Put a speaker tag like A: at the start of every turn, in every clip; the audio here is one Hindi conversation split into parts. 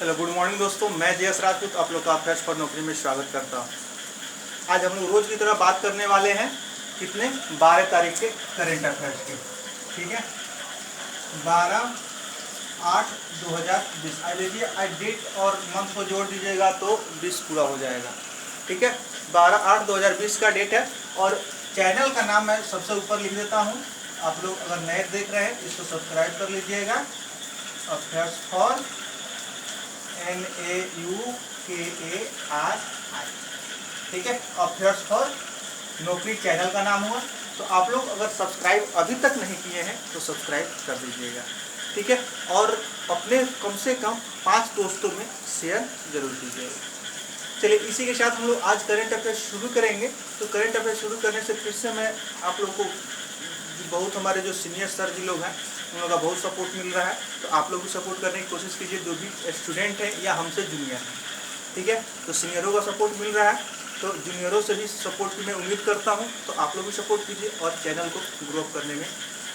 A: हेलो गुड मॉर्निंग दोस्तों, मैं जयस राजपूत आप लोग का फ्रेश फॉर नौकरी में स्वागत करता हूँ। आज हम लोग रोज़ की तरह बात करने वाले हैं कितने 12 तारीख के करेंट अफेयर्स के। ठीक है, 12/8/2020। आज देखिए, आज डेट और मंथ को जोड़ दीजिएगा तो 20 पूरा हो जाएगा। ठीक है, 12/8/2020 का डेट है और चैनल का नाम मैं सबसे ऊपर लिख देता हूँ। आप लोग अगर नए देख रहे हैं इसको सब्सक्राइब कर लीजिएगा, अफेयर्स फॉर NAUKARI। ठीक है, अफेयर्स फॉर नौकरी चैनल का नाम हुआ। तो आप लोग अगर सब्सक्राइब अभी तक नहीं किए हैं तो सब्सक्राइब कर दीजिएगा। ठीक है, और अपने कम से कम 5 दोस्तों में शेयर जरूर कीजिएगा। चलिए, इसी के साथ हम लोग आज करंट अफेयर शुरू करेंगे। तो करंट अफेयर शुरू करने से फिर से मैं आप लोग को बहुत हमारे जो सीनियर सर जी लोग हैं उन लोगों का बहुत सपोर्ट मिल रहा है, तो आप लोग भी सपोर्ट करने की कोशिश कीजिए, जो भी स्टूडेंट है या हमसे जूनियर है। ठीक है, तो सीनियरों का सपोर्ट मिल रहा है तो जूनियरों से भी सपोर्ट की मैं उम्मीद करता हूं, तो आप लोग भी सपोर्ट कीजिए और चैनल को ग्रो करने में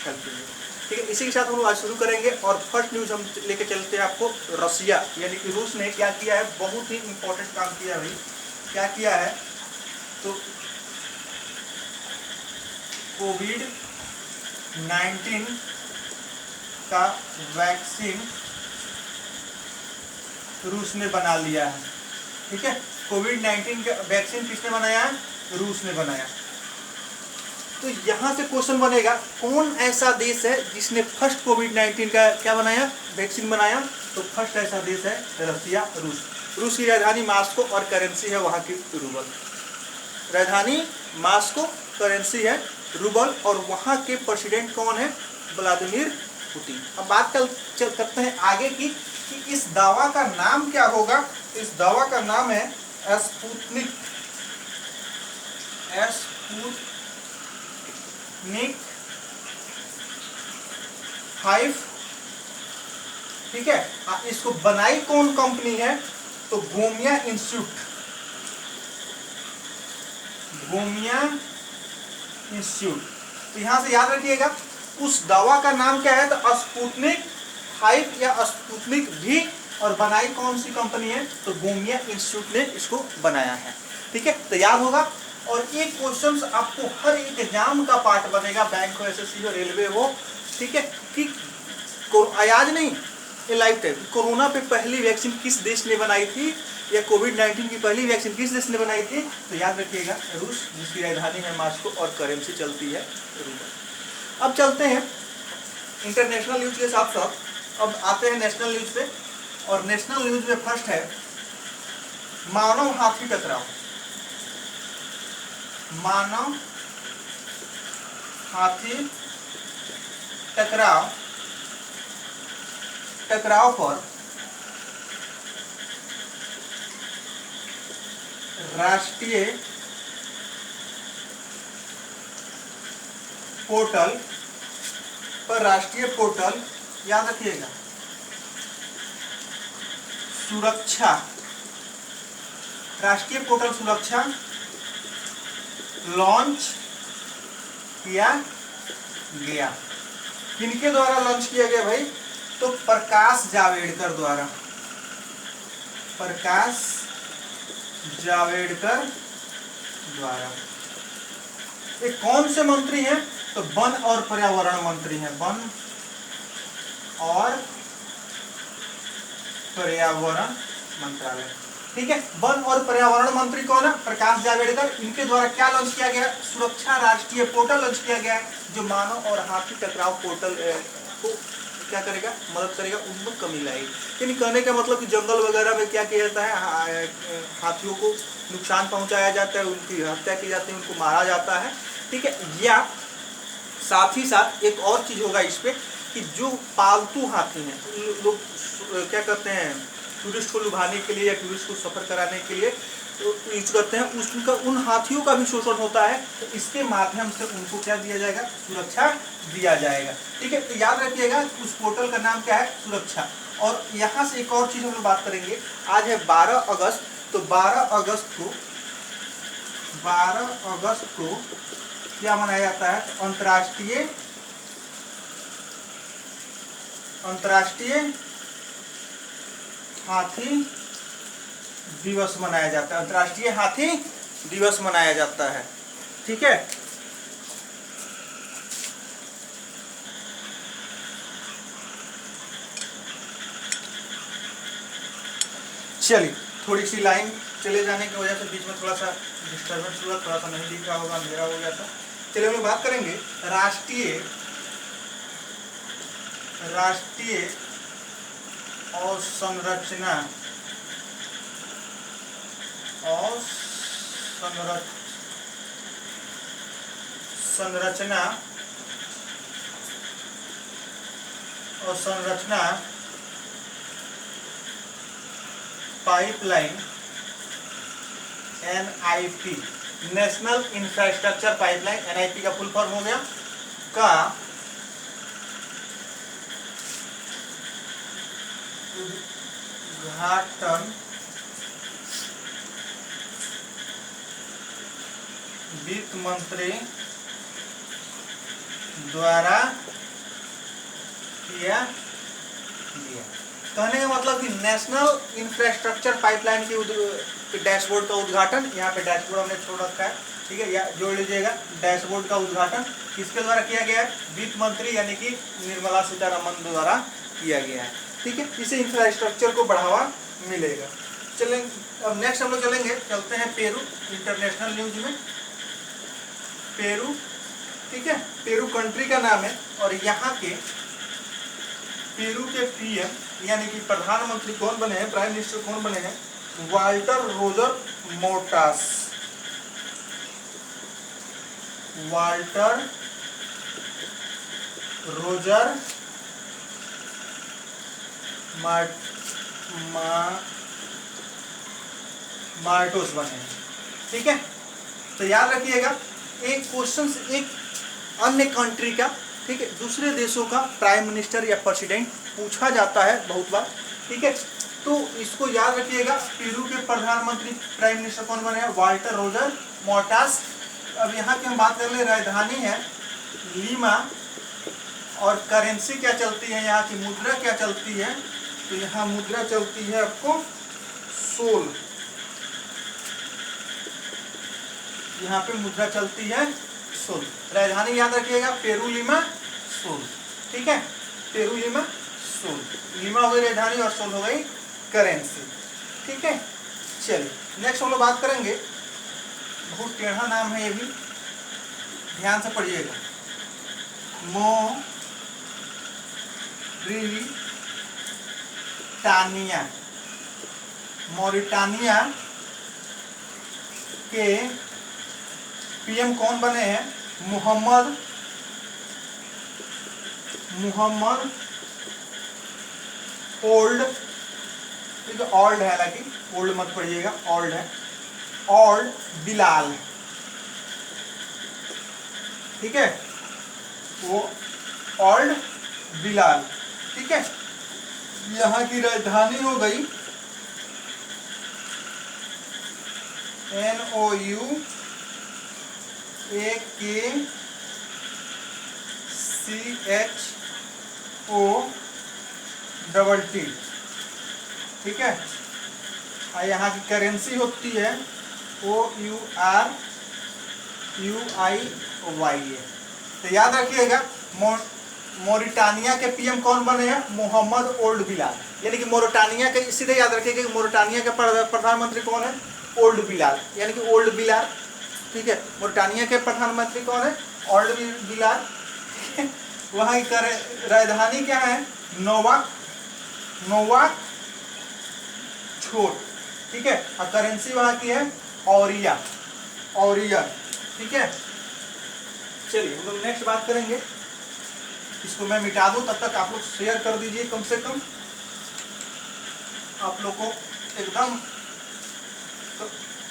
A: हेल्प कीजिए। ठीक है, इसी के साथ हम लोग आज शुरू करेंगे और फर्स्ट न्यूज़ हम लेके चलते हैं आपको। रसिया यानी कि रूस ने क्या किया है, बहुत ही इंपॉर्टेंट काम किया है भाई। क्या किया है, तो कोविड-19 का वैक्सीन रूस ने बना लिया है। ठीक है, कोविड-19 का वैक्सीन किसने बनाया है, रूस ने बनाया। तो यहाँ से क्वेश्चन बनेगा, कौन ऐसा देश है जिसने फर्स्ट कोविड-19 का क्या बनाया, वैक्सीन बनाया। तो फर्स्ट ऐसा देश है रसिया, रूस। रूस की राजधानी मास्को और करेंसी है वहाँ की रूबल। राजधानी मास्को, करेंसी है रूबल और वहाँ के प्रेसिडेंट कौन है, व्लादिमीर पुतिन। अब बात करते हैं आगे की कि इस दवा का नाम क्या होगा। इस दवा का नाम है स्पुतनिक 5। ठीक है, इसको बनाई कौन कंपनी है, तो गोमिया इंस्टीट्यूट। तो यहां से याद रखिएगा, उस दवा का नाम क्या है, तो स्पुतनिक 5 या स्पुतनिक भी, और बनाई कौन सी कंपनी है, तो गोमिया इंस्टीट्यूट ने इसको बनाया है। ठीक है, तो याद होगा। और ये क्वेश्चंस आपको हर एक एग्जाम का पार्ट बनेगा, बैंक हो, SSC हो, रेलवे हो। ठीक है, कि आज नहीं, ये लाइफ टाइम कोरोना पे पहली वैक्सीन किस देश ने बनाई थी, या कोविड-19 की पहली वैक्सीन किस देश ने बनाई थी, तो याद रखिएगा रूस, जिसकी राजधानी है मास्को और करेंसी चलती है रूबल। अब चलते हैं इंटरनेशनल न्यूज के साथ साथ, अब आते हैं नेशनल न्यूज पे। और नेशनल न्यूज में फर्स्ट है मानव हाथी टकराव। मानव हाथी टकराव पर राष्ट्रीय पोर्टल याद रखिएगा, सुरक्षा, राष्ट्रीय पोर्टल सुरक्षा लॉन्च किया गया। किनके द्वारा लॉन्च किया गया भाई, तो प्रकाश जावड़ेकर द्वारा। ये कौन से मंत्री हैं, तो वन और पर्यावरण मंत्री हैं। वन और पर्यावरण मंत्रालय। ठीक है, वन और पर्यावरण मंत्री कौन है, प्रकाश जावड़ेकर। इनके द्वारा क्या लॉन्च किया गया, सुरक्षा राष्ट्रीय पोर्टल लॉन्च किया गया है, जो मानव और हाथी टकराव पोर्टल को क्या करेगा, मदद करेगा, उनमें कमी लाएगी। यानी कहने का मतलब कि जंगल वगैरह में क्या किया जाता है, हाथियों को नुकसान पहुंचाया जाता है, उनकी हत्या की जाती है, उनको मारा जाता है। ठीक है, या साथ ही साथ एक और चीज होगा इस पे कि जो पालतू हाथी हैं, लोग क्या करते हैं, टूरिस्ट को लुभाने के लिए या टूरिस्ट को सफर कराने के लिए तो यूज करते हैं, उसका उन हाथियों का भी शोषण होता है। तो इसके माध्यम से उनको क्या दिया जाएगा, सुरक्षा दिया जाएगा। ठीक है, तो याद रखिएगा उस पोर्टल का नाम क्या है, सुरक्षा। और यहाँ से एक और चीज हम लोग बात करेंगे। आज है 12 अगस्त, तो 12 अगस्त को क्या मनाया जाता है, अंतर्राष्ट्रीय हाथी दिवस मनाया जाता है, अंतर्राष्ट्रीय हाथी दिवस मनाया जाता है। ठीक है, चलिए थोड़ी सी लाइन चले जाने की वजह से बीच में थोड़ा सा डिस्टर्बेंस हुआ, थोड़ा सा नहीं दिख रहा होगा, अंधेरा हो गया था। चलिए हम लोग बात करेंगे राष्ट्रीय अवसंरचना pipeline NIP, national infrastructure pipeline, NIP का फुल फॉर्म हो गया, का उद्घाटन वित्त मंत्री द्वारा किया गया। कहने का मतलब कि नेशनल इंफ्रास्ट्रक्चर पाइपलाइन की डैशबोर्ड का उद्घाटन, यहाँ पे डैशबोर्ड हमने छोड़ रखा है, ठीक है, या जोड़ लीजिएगा, डैशबोर्ड का उद्घाटन किसके द्वारा किया गया है? वित्त मंत्री यानी कि निर्मला सीतारमण द्वारा किया गया है। ठीक है, इसे इंफ्रास्ट्रक्चर को बढ़ावा मिलेगा। चलें अब नेक्स्ट हम लोग चलते हैं पेरू, इंटरनेशनल न्यूज में। पेरू, ठीक है, पेरू कंट्री का नाम है और यहाँ के पेरू के PM यानी कि प्रधानमंत्री कौन बने हैं, प्राइम मिनिस्टर कौन बने हैं? Walter Roger Mortas. Walter Roger Martos बने हैं। ठीक है, तो याद रखिएगा, एक क्वेश्चन एक अन्य कंट्री का, ठीक है, दूसरे देशों का प्राइम मिनिस्टर या प्रेसिडेंट पूछा जाता है बहुत बार। ठीक है, तो इसको याद रखिएगा, पेरू के प्रधानमंत्री प्राइम मिनिस्टर कौन बने हैं? Walter Roger Mortas. अब यहाँ की हम बात कर ले, राजधानी है लीमा और करेंसी क्या चलती है, यहाँ की मुद्रा क्या चलती है? तो यहाँ मुद्रा चलती है आपको सोल, यहाँ पे मुद्रा चलती है सोल। राजधानी याद रखिएगा, पेरू लीमा सोल। ठीक है, पेरू लीमा सोल, लीमा हो गई राजधानी और सोल हो गई करेंसी। ठीक है, चलिए नेक्स्ट हम लोग बात करेंगे, बहुत टेढ़ा नाम है ये भी, ध्यान से पढ़िएगा। मॉरिटानिया के PM कौन बने हैं? मोहम्मद ओल्ड, ठीक है, ओल्ड है, हालांकि ओल्ड मत पढ़िएगा, ओल्ड है, ओल्ड बिलाल। ठीक है, वो ओल्ड बिलाल। ठीक है, यहाँ की राजधानी हो गई NOUAKCHOTT। ठीक है, और यहाँ की करेंसी होती है OURUIYA। तो याद रखिएगा, मोरिटानिया के PM कौन बने हैं? मोहम्मद ओल्ड बिलाल, यानी कि मोरिटानिया के, सीधे याद रखिएगा कि मोरिटानिया के प्रधानमंत्री कौन है? ओल्ड बिलाल, यानी कि ओल्ड बिलाल। ठीक है, मोरिटानिया के प्रधानमंत्री कौन है? ओल्ड बिलाल। वहाँ की राजधानी क्या है? नोवाक छोट। ठीक है, और करेंसी वहाँ की है औरिया। ठीक है, चलिए हम लोग नेक्स्ट बात करेंगे, इसको मैं मिटा दूं, तब तक आप लोग शेयर कर दीजिए, कम से कम आप लोग को एकदम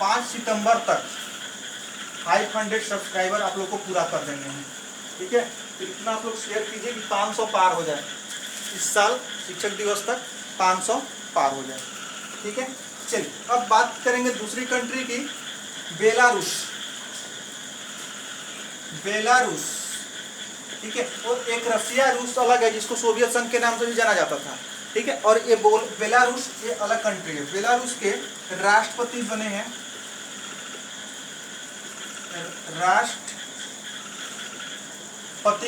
A: 5 सितंबर तक 500 सब्सक्राइबर आप लोग को पूरा कर देंगे हैं। ठीक है, तो इतना आप लोग शेयर कीजिए कि 500 पार हो जाए, इस साल शिक्षक दिवस तक 500 पार हो जाए। ठीक है, चलिए अब बात करेंगे दूसरी कंट्री की, बेलारूस। ठीक है, और एक रसिया, रूस अलग है, जिसको सोवियत संघ के नाम से भी जाना जाता था। ठीक है। और ये बेलारूस ये अलग कंट्री है। बेलारूस के राष्ट्रपति बने हैं, राष्ट्रपति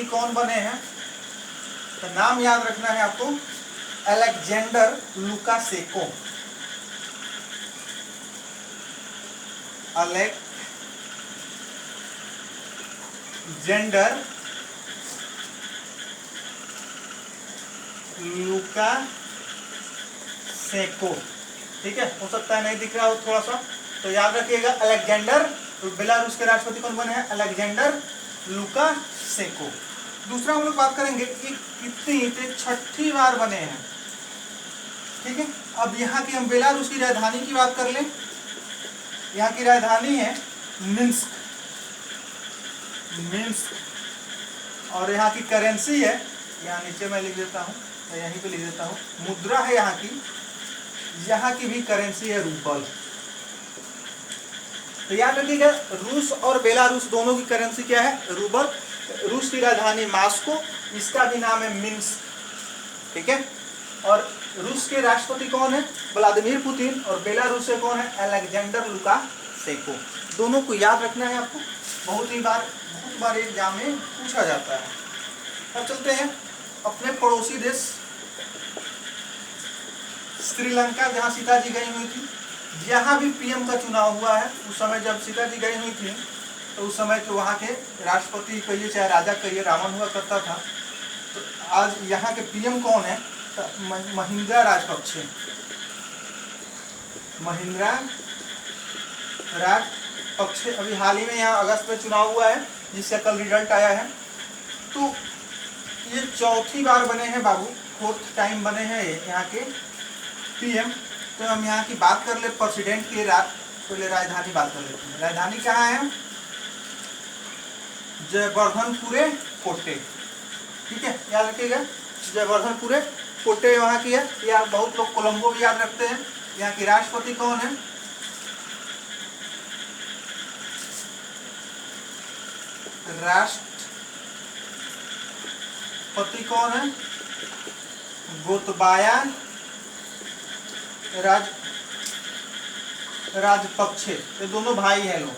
A: कौन बने हैं, तो नाम याद रखना है आपको, अलेक्जेंडर लुकाशेंको। अलेक्जेंडर लुकाशेंको, ठीक है। हो सकता है नहीं दिख रहा हो थोड़ा सा, तो याद रखिएगा अलेक्जेंडर। बेलारूस के राष्ट्रपति कौन बने हैं, अलेक्जेंडर लुकाशेंको। दूसरा हम लोग बात करेंगे कि कितनी छठी बार बने हैं, ठीक है। अब यहाँ की हम बेलारूस की राजधानी की बात कर लें। यहाँ की राजधानी है मिन्स्क, और यहाँ की करेंसी है, यहाँ नीचे मैं लिख देता हूँ, यहीं पे लिख देता हूँ, मुद्रा है यहाँ की भी करेंसी है रूबल। तो याद रखिएगा रूस और बेलारूस दोनों की करेंसी क्या है, रूबल। रूस की राजधानी मॉस्को, इसका भी नाम है मिन्स्क, ठीक है। और रूस के राष्ट्रपति कौन है, व्लादिमीर पुतिन, और बेलारूस से कौन है, अलेक्जेंडर लुकाशेंको। दोनों को याद रखना है आपको, बहुत बार एग्जाम में पूछा जाता है। अब चलते हैं अपने पड़ोसी देश श्रीलंका, जहाँ सीता जी गई हुई थी। यहाँ भी पीएम का चुनाव हुआ है। उस समय जब सीता जी गई हुई थी तो उस समय के वहाँ के राष्ट्रपति कहिए चाहे राजा कहिए, रावण हुआ करता था। तो आज यहाँ के पीएम कौन है, तो महिंद्रा राजपक्षे। अभी हाल ही में यहाँ अगस्त में चुनाव हुआ है, जिसका कल रिजल्ट आया है। तो ये चौथी बार बने हैं बाबू, 4th टाइम बने हैं यहाँ के पीएम। तो हम यहाँ की बात कर ले प्रेसिडेंट की, पहले राजधानी बात कर लेते हैं। राजधानी कहाँ है, जयवर्धनपुरे कोटे, ठीक है। याद रखिएगा जयवर्धनपुरे कोटे वहाँ की है। या बहुत लोग कोलंबो भी याद रखते हैं। यहाँ की राष्ट्रपति कौन है, राष्ट्रपति कौन है, गोतबाया राजपक्षे। ये दोनों भाई हैं लोग,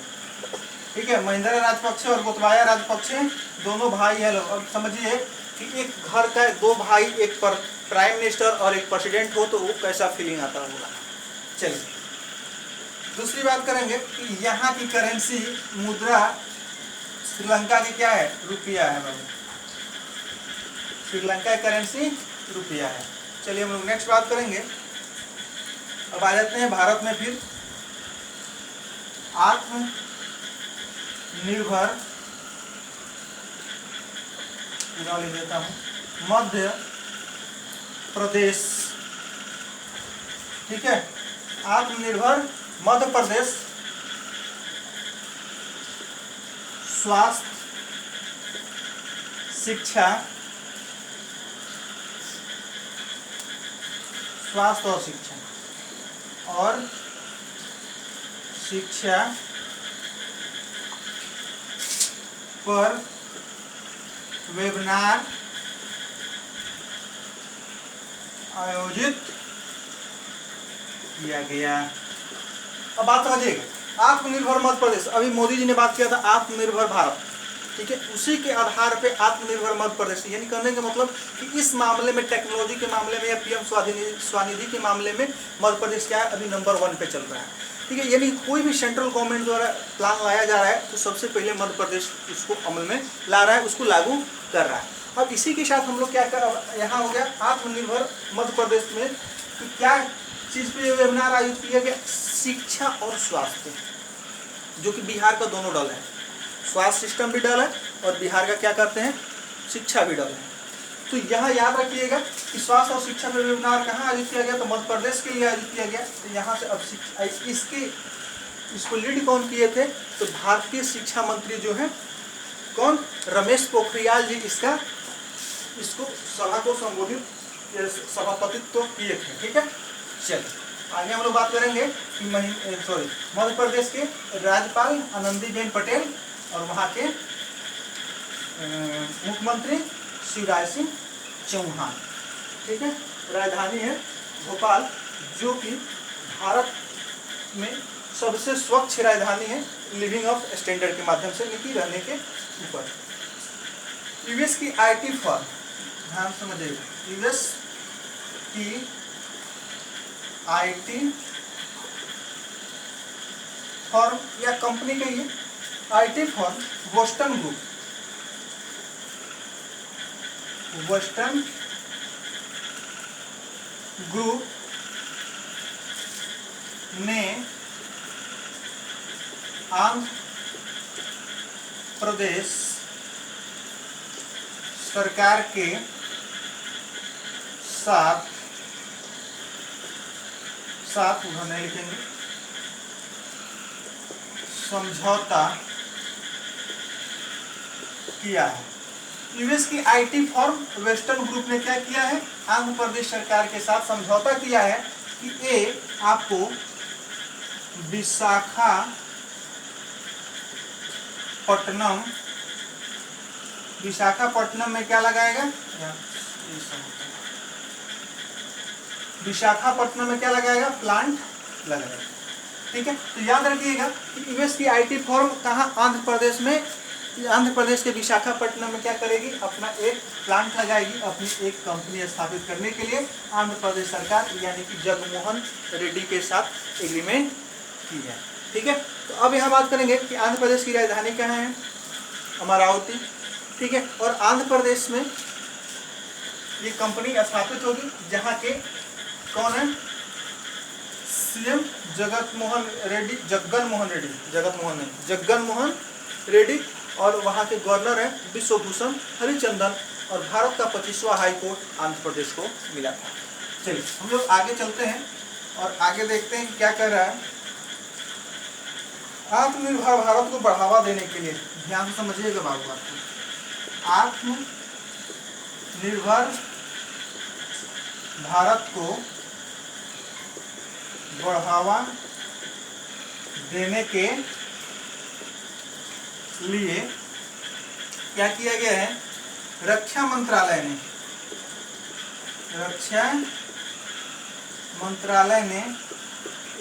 A: ठीक है। महिंद्रा राजपक्षे और गोतबाया राजपक्षे दोनों भाई हैं लोग। अब समझिए कि एक घर का 2 भाई, एक प्राइम मिनिस्टर और एक प्रेसिडेंट हो, तो वो कैसा फीलिंग आता होगा। चलिए दूसरी बात करेंगे कि यहाँ की करेंसी मुद्रा श्रीलंका की क्या है, रुपया है बाबू। श्रीलंका की करेंसी रुपया है। चलिए हम लोग नेक्स्ट बात करेंगे। अब आ जाते हैं भारत में फिर। आत्मनिर्भर लिख देता हूँ, मध्य प्रदेश, ठीक है। आत्मनिर्भर मध्य प्रदेश स्वास्थ्य, शिक्षा, स्वास्थ्य और शिक्षा पर वेबिनार आयोजित किया गया। अब बात समझिएगा, आत्मनिर्भर मध्य प्रदेश, अभी मोदी जी ने बात किया था आत्मनिर्भर भारत, ठीक है। उसी के आधार पे आत्मनिर्भर मध्य प्रदेश, यानी कहने का मतलब कि इस मामले में, टेक्नोलॉजी के मामले में या पीएम स्वनिधि के मामले में मध्य प्रदेश क्या है, अभी नंबर 1 पे चल रहा है, ठीक है। यानी कोई भी सेंट्रल गवर्नमेंट द्वारा प्लान लाया जा रहा है तो सबसे पहले मध्य प्रदेश उसको अमल में ला रहा है, उसको लागू कर रहा है। अब इसी के साथ हम लोग क्या कर, यहाँ हो गया आत्मनिर्भर मध्य प्रदेश में कि क्या चीज़ पे वेबिनार आयोजित किया गया, शिक्षा और स्वास्थ्य, जो कि बिहार का दोनों डल है। स्वास्थ्य सिस्टम भी डल है और बिहार का क्या करते हैं, शिक्षा भी डल है। तो यहाँ याद रखिएगा कि स्वास्थ्य और शिक्षा पर वेबिनार कहाँ आयोजित किया गया, तो मध्य प्रदेश के लिए आयोजित किया गया। तो यहाँ से अब इसको लीड कौन किए थे, तो भारतीय शिक्षा मंत्री जो है कौन, रमेश पोखरियाल जी इसको सभा को संबोधित, सभापतित्व किए थे, ठीक है। चलिए आगे हम लोग बात करेंगे कि मध्य प्रदेश के राज्यपाल आनंदीबेन पटेल और वहाँ के मुख्यमंत्री शिवराज सिंह चौहान, ठीक है। राजधानी है भोपाल, जो कि भारत में सबसे स्वच्छ राजधानी है लिविंग ऑफ स्टैंडर्ड के माध्यम से, नीति रहने के ऊपर। यूएस की आईटी फर्म, ध्यान समझिएगा, यूएस की आईटी फर्म या कंपनी कहिए, IT firm Boston group, western group ने आंध्र प्रदेश सरकार के साथ उन्होंने लिखेंगे समझौता किया है। यूएस की आईटी फर्म वेस्टर्न ग्रुप ने क्या किया है, आंध्र प्रदेश सरकार के साथ समझौता किया है कि ये आपको विशाखापट्टनम में क्या लगाएगा, विशाखापट्टनम में क्या लगाएगा, प्लांट लगाएगा। ठीक है, तो याद रखिएगा कि यूएस की आईटी फर्म कहाँ, आंध्र प्रदेश में, आंध्र प्रदेश के विशाखापट्टनम में क्या करेगी, अपना एक प्लांट लगाएगी, अपनी एक कंपनी स्थापित करने के लिए आंध्र प्रदेश सरकार यानी कि जगनमोहन रेड्डी के साथ एग्रीमेंट की है। ठीक है, तो अब यहाँ बात करेंगे कि आंध्र प्रदेश की राजधानी कहाँ है, अमरावती। ठीक है, और आंध्र प्रदेश में ये कंपनी स्थापित होगी जहाँ के कौन है, सीएम जगनमोहन रेड्डी, और वहाँ के गवर्नर है विश्वभूषण हरिचंदन, और भारत का 25वां हाई कोर्ट आंध्र प्रदेश को मिला था। चलिए हम लोग आगे चलते हैं और आगे देखते हैं क्या कह रहा है। आत्मनिर्भर भारत को बढ़ावा देने के लिए, ध्यान से समझिएगा बात को, आत्मनिर्भर भारत को बढ़ावा देने के लिए क्या किया गया है, रक्षा मंत्रालय ने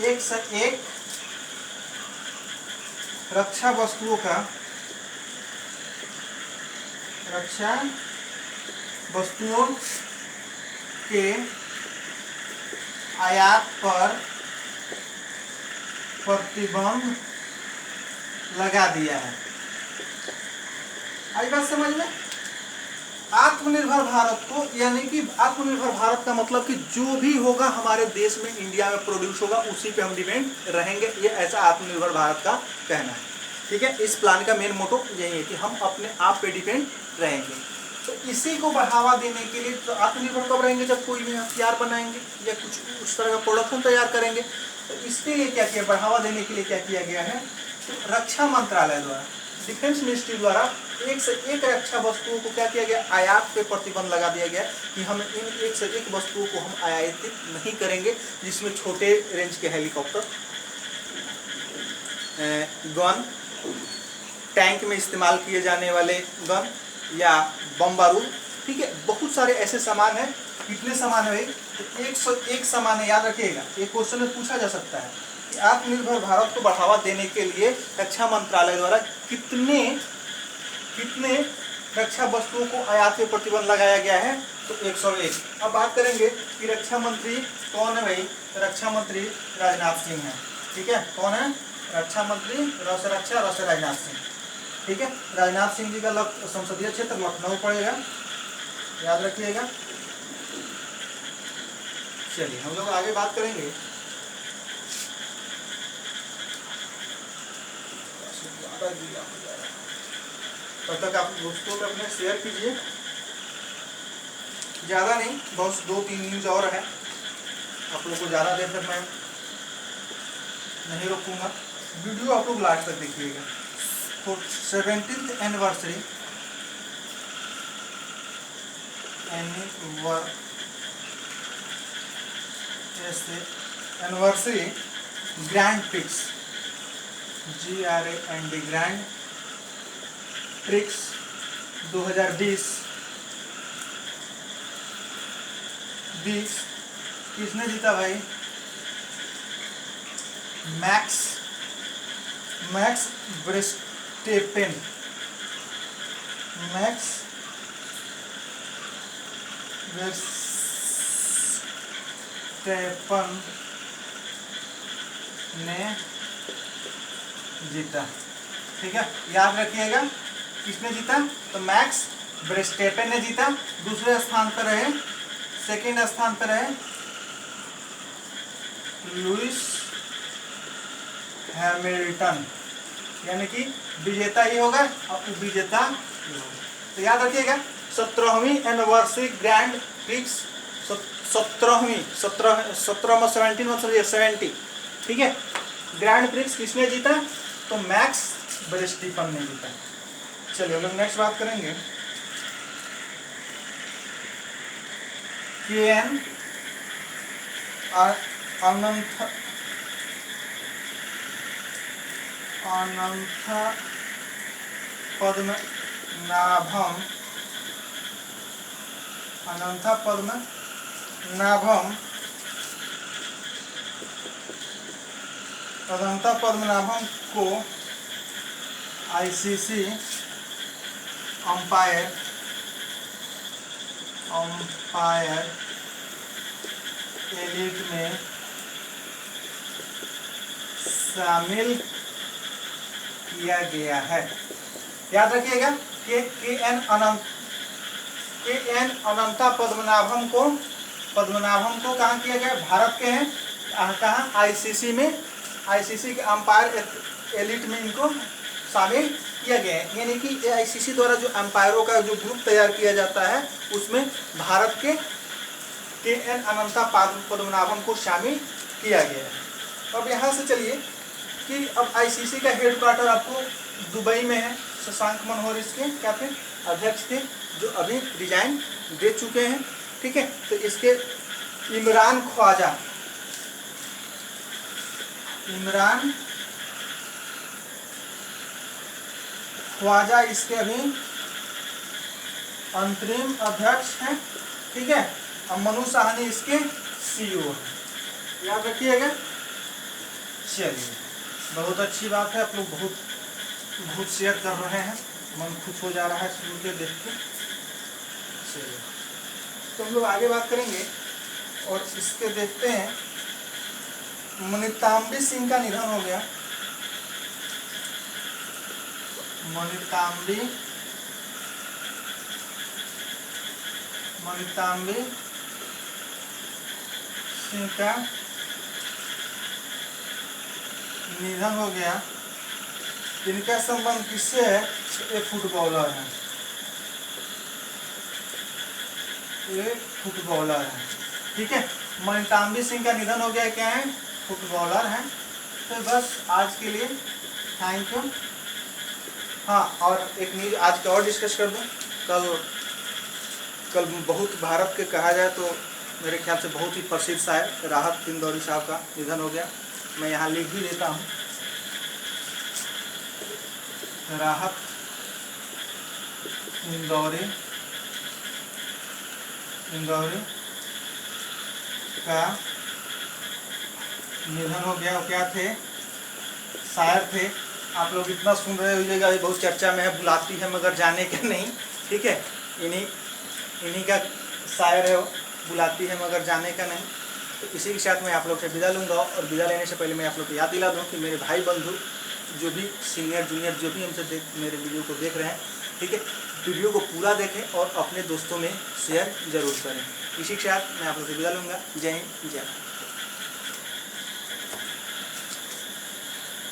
A: एक से एक रक्षा वस्तुओं के आयात पर प्रतिबंध लगा दिया है। आई बात समझ में? आत्मनिर्भर भारत को, यानी कि आत्मनिर्भर भारत का मतलब कि जो भी होगा हमारे देश में, इंडिया में प्रोड्यूस होगा, उसी पे हम डिपेंड रहेंगे, ये ऐसा आत्मनिर्भर भारत का कहना है। ठीक है, इस प्लान का मेन मोटो यही है कि हम अपने आप पे डिपेंड रहेंगे। तो इसी को बढ़ावा देने के लिए, तो आत्मनिर्भर कब रहेंगे, जब कोई भी हथियार बनाएंगे या कुछ उस तरह का प्रोडक्शन तैयार करेंगे। तो इसके लिए क्या किया, बढ़ावा देने के लिए क्या किया गया है, तो रक्षा मंत्रालय द्वारा, डिफेंस मिनिस्ट्री द्वारा एक से एक रक्षा वस्तुओं को क्या किया गया, आयात पे प्रतिबंध लगा दिया गया कि हम इन एक से एक वस्तुओं को हम आयातित नहीं करेंगे, जिसमें छोटे रेंज के हेलीकॉप्टर, गन, टैंक में इस्तेमाल किए जाने वाले गन या बम बारूद। ठीक है, बहुत सारे ऐसे सामान हैं। कितने सामान है, तो 101 सामान है। याद रखिएगा, एक क्वेश्चन में पूछा जा सकता है कि आत्मनिर्भर भारत को बढ़ावा देने के लिए रक्षा मंत्रालय द्वारा कितने रक्षा वस्तुओं को आयात पे प्रतिबंध लगाया गया है, तो 101। अब बात करेंगे कि रक्षा मंत्री कौन है भाई, रक्षा मंत्री राजनाथ सिंह है। ठीक है, कौन है, रक्षा मंत्री, राजनाथ सिंह। ठीक है, राजनाथ सिंह जी का संसदीय क्षेत्र लखनऊ पड़ेगा, याद रखिएगा। चलिए हम लोग आगे बात करेंगे। तब तक आप दोस्तों को अपने शेयर कीजिए, ज़्यादा नहीं, बस 2-3 न्यूज और है, आप लोग को ज़्यादा देर तक मैं नहीं रोकूंगा। वीडियो आप लोग लास्ट तक देखिएगा। 70th anniversary grand prix, GRAND grand prix 2020 20 किसने जीता भाई? मैक्स वर्स्टेपेन। मैक्स वर्स्टेपन ने जीता। ठीक है, याद रखिएगा किसने जीता? तो मैक्स वर्स्टेपेन ने जीता। दूसरे स्थान पर रहे, सेकंड स्थान पर रहे लुइस हैमिल्टन, यानी कि विजेता ही होगा और उपविजेता ही होगा। तो याद रखिएगा 17वीं एनिवर्सरी ग्रैंड प्रिक्स, 17वां 17 मतलब 70, ठीक है। ग्रैंड प्रिक्स किसने जीता? तो मैक्स वर्स्टेपेन ने जीता। चलिए हम लोग नेक्स्ट बात करेंगे। केएन अनंत पद्मनाभम को आईसीसी अंपायर एलिट में शामिल किया गया है। याद रखिएगा के एन अनंता पद्मनाभम को कहाँ किया गया? भारत के हैं, कहाँ? आईसीसी में, आईसीसी के अंपायर एलिट में इनको शामिल किया गया है। यानी कि आईसीसी द्वारा जो अंपायरों का जो ग्रुप तैयार किया जाता है उसमें भारत के एन अनंता पद्मनाभम को शामिल किया गया है। अब यहाँ से चलिए कि अब आईसीसी का हेड क्वार्टर आपको दुबई में है। शशांक मनोहर इसके क्या थे? अध्यक्ष थे, जो अभी रिजाइन दे चुके हैं। ठीक है, तो इसके इमरान ख्वाजा इसके अभी अंतरिम अध्यक्ष हैं। ठीक है, और मनु साहनी इसके सीईओ हैं। याद रखिएगा। चलिए, बहुत अच्छी बात है, आप लोग बहुत शेयर कर रहे हैं, मन खुश हो जा रहा है सुन के, देख के। चलिए, तो हम लोग आगे बात करेंगे और इसके देखते हैं। मनिताम्बी सिंह का निधन हो गया। मनिताम्बी सिंह का निधन हो गया। इनका संबंध किससे है? ये फुटबॉलर है, ठीक है। मनिताम्बी सिंह का निधन हो गया, क्या है? फुटबॉलर है। तो बस आज के लिए थैंक यू। हाँ, और एक न्यूज आज का और डिस्कस कर दूँ। कल बहुत भारत के कहा जाए तो मेरे ख्याल से बहुत ही प्रसिद्ध शायर राहत इंदौरी साहब का निधन हो गया। मैं यहाँ लिख भी देता हूँ। राहत इंदौरी का निधन हो गया। वो क्या थे? शायर थे। आप लोग इतना सुन रहे होइएगा, ये बहुत चर्चा में है, बुलाती है मगर जाने का नहीं। ठीक है, इन्हीं का शायर है, वो बुलाती है मगर जाने का नहीं। तो इसी के साथ मैं आप लोग से विदा लूँगा। और विदा लेने से पहले मैं आप लोग को याद दिला दूँ कि मेरे भाई बंधु जो भी सीनियर जूनियर जो भी हमसे मेरे वीडियो को देख रहे हैं, ठीक है, वीडियो को पूरा देखें और अपने दोस्तों में शेयर जरूर करें। इसी के साथ मैं आप लोग से विदा लूँगा। जय हिंद, जय भारत।